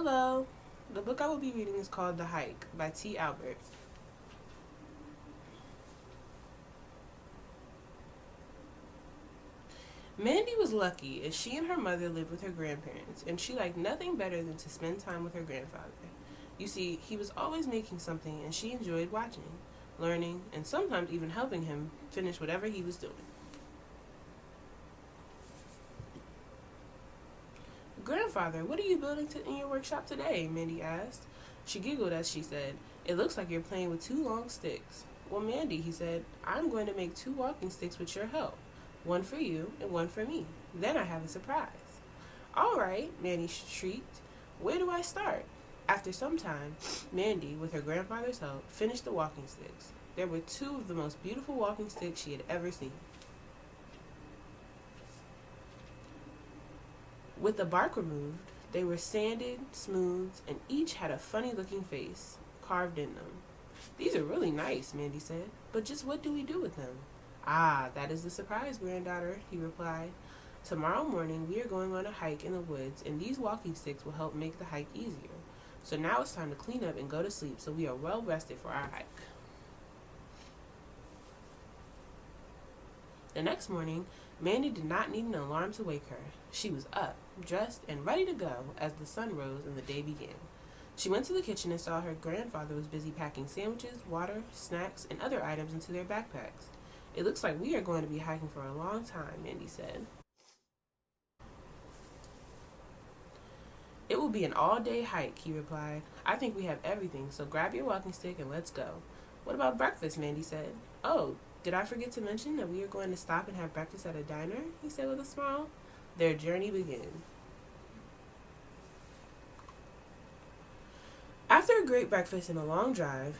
Hello. The book I will be reading is called The Hike by T. Albert. Mandy was lucky as she and her mother lived with her grandparents, and she liked nothing better than to spend time with her grandfather. You see, he was always making something, and she enjoyed watching, learning, and sometimes even helping him finish whatever he was doing. Grandfather, what are you building in your workshop today? Mandy asked. She giggled as she said, It looks like you're playing with two long sticks. Well, Mandy, he said, I'm going to make two walking sticks with your help. One for you and one for me. Then I have a surprise. All right, Mandy shrieked. Where do I start? After some time, Mandy, with her grandfather's help, finished the walking sticks. There were two of the most beautiful walking sticks she had ever seen. With the bark removed, they were sanded, smoothed, and each had a funny-looking face carved in them. These are really nice, Mandy said, but just what do we do with them? Ah, that is the surprise, granddaughter, he replied. Tomorrow morning we are going on a hike in the woods, and these walking sticks will help make the hike easier. So now it's time to clean up and go to sleep so we are well rested for our hike. The next morning, Mandy did not need an alarm to wake her. She was up, dressed, and ready to go as the sun rose and the day began. She went to the kitchen and saw her grandfather was busy packing sandwiches, water, snacks, and other items into their backpacks. It looks like we are going to be hiking for a long time, Mandy said. It will be an all-day hike, he replied. I think we have everything, so grab your walking stick and let's go. What about breakfast, Mandy said. Oh, did I forget to mention that we are going to stop and have breakfast at a diner? He said with a smile. Their journey began. After a great breakfast and a long drive,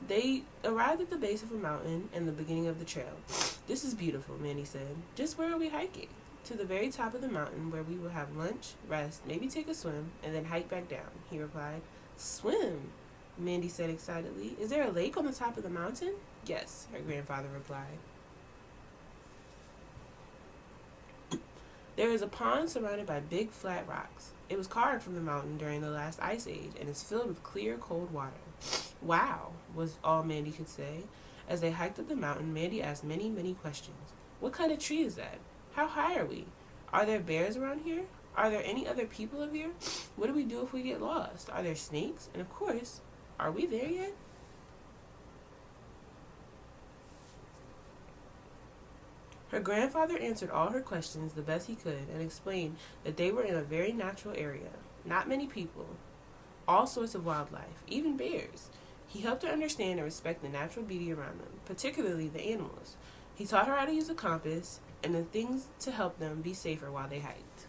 they arrived at the base of a mountain and the beginning of the trail. This is beautiful, Mandy said. Just where are we hiking? To the very top of the mountain where we will have lunch, rest, maybe take a swim, and then hike back down, he replied. Swim, Mandy said excitedly. Is there a lake on the top of the mountain? Yes, her grandfather replied. There is a pond surrounded by big flat rocks. It was carved from the mountain during the last ice age and is filled with clear, cold water. Wow, was all Mandy could say. As they hiked up the mountain, Mandy asked many, many questions. What kind of tree is that? How high are we? Are there bears around here? Are there any other people up here? What do we do if we get lost? Are there snakes? And of course, are we there yet? Her grandfather answered all her questions the best he could and explained that they were in a very natural area. Not many people. All sorts of wildlife, even bears. He helped her understand and respect the natural beauty around them, particularly the animals. He taught her how to use a compass and the things to help them be safer while they hiked.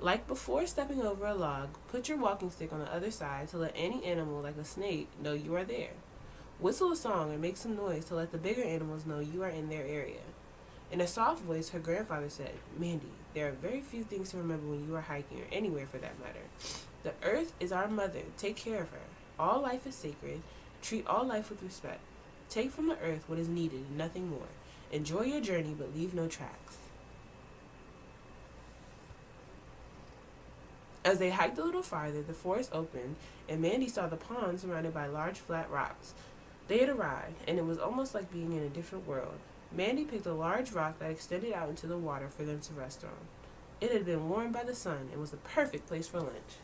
Like before stepping over a log, put your walking stick on the other side to let any animal, like a snake, know you are there. Whistle a song and make some noise to let the bigger animals know you are in their area. In a soft voice, her grandfather said, Mandy, there are very few things to remember when you are hiking or anywhere for that matter. The earth is our mother. Take care of her. All life is sacred. Treat all life with respect. Take from the earth what is needed and nothing more. Enjoy your journey, but leave no tracks. As they hiked a little farther, the forest opened, and Mandy saw the pond surrounded by large flat rocks. They had arrived, and it was almost like being in a different world. Mandy picked a large rock that extended out into the water for them to rest on. It had been warmed by the sun and was the perfect place for lunch.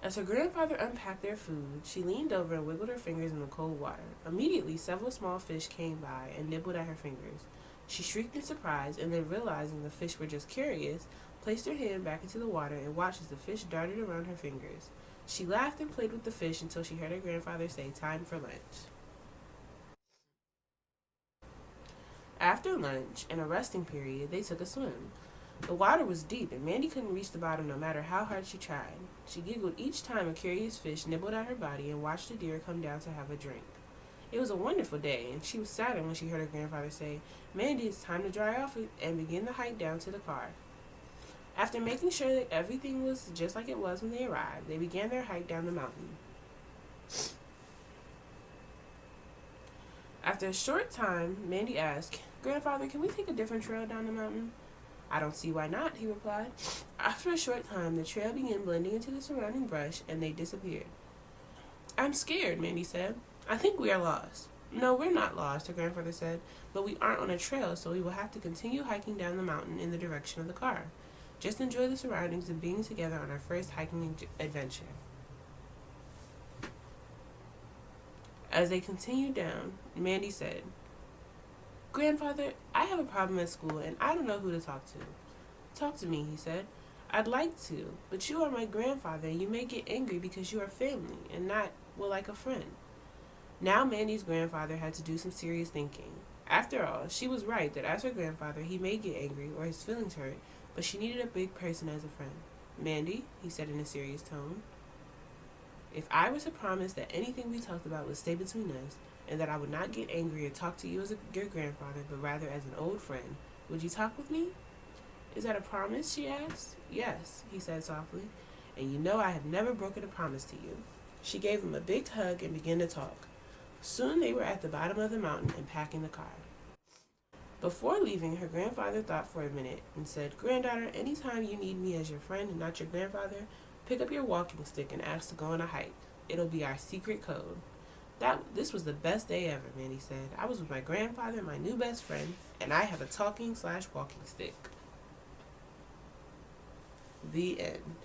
As her grandfather unpacked their food, she leaned over and wiggled her fingers in the cold water. Immediately, several small fish came by and nibbled at her fingers. She shrieked in surprise, and then realizing the fish were just curious, placed her hand back into the water and watched as the fish darted around her fingers. She laughed and played with the fish until she heard her grandfather say, time for lunch. After lunch and a resting period, they took a swim. The water was deep, and Mandy couldn't reach the bottom no matter how hard she tried. She giggled each time a curious fish nibbled at her body and watched a deer come down to have a drink. It was a wonderful day, and she was saddened when she heard her grandfather say, Mandy, it's time to dry off and begin the hike down to the car. After making sure that everything was just like it was when they arrived, they began their hike down the mountain. After a short time, Mandy asked, "Grandfather, can we take a different trail down the mountain?" "I don't see why not," he replied. After a short time, the trail began blending into the surrounding brush, and they disappeared. "I'm scared," Mandy said. "I think we are lost." "No, we're not lost," her grandfather said, "but we aren't on a trail, so we will have to continue hiking down the mountain in the direction of the car. Just enjoy the surroundings and being together on our first hiking adventure." As they continued down, Mandy said, "Grandfather, I have a problem at school and I don't know who to talk to." "Talk to me," he said. "I'd like to, but you are my grandfather and you may get angry because you are family and not, well, like a friend." Now Mandy's grandfather had to do some serious thinking. After all, she was right that as her grandfather he may get angry or his feelings hurt, but she needed a big person as a friend. "Mandy," he said in a serious tone, "if I were to promise that anything we talked about would stay between us, and that I would not get angry or talk to you as your grandfather, but rather as an old friend, would you talk with me?" "Is that a promise?" she asked. "Yes," he said softly, "and you know I have never broken a promise to you." She gave him a big hug and began to talk. Soon they were at the bottom of the mountain and packing the car. Before leaving, her grandfather thought for a minute and said, "Granddaughter, anytime you need me as your friend and not your grandfather, pick up your walking stick and ask to go on a hike. It'll be our secret code." This was the best day ever," Mandy said. "I was with my grandfather and my new best friend, and I have a talking/walking stick." The end.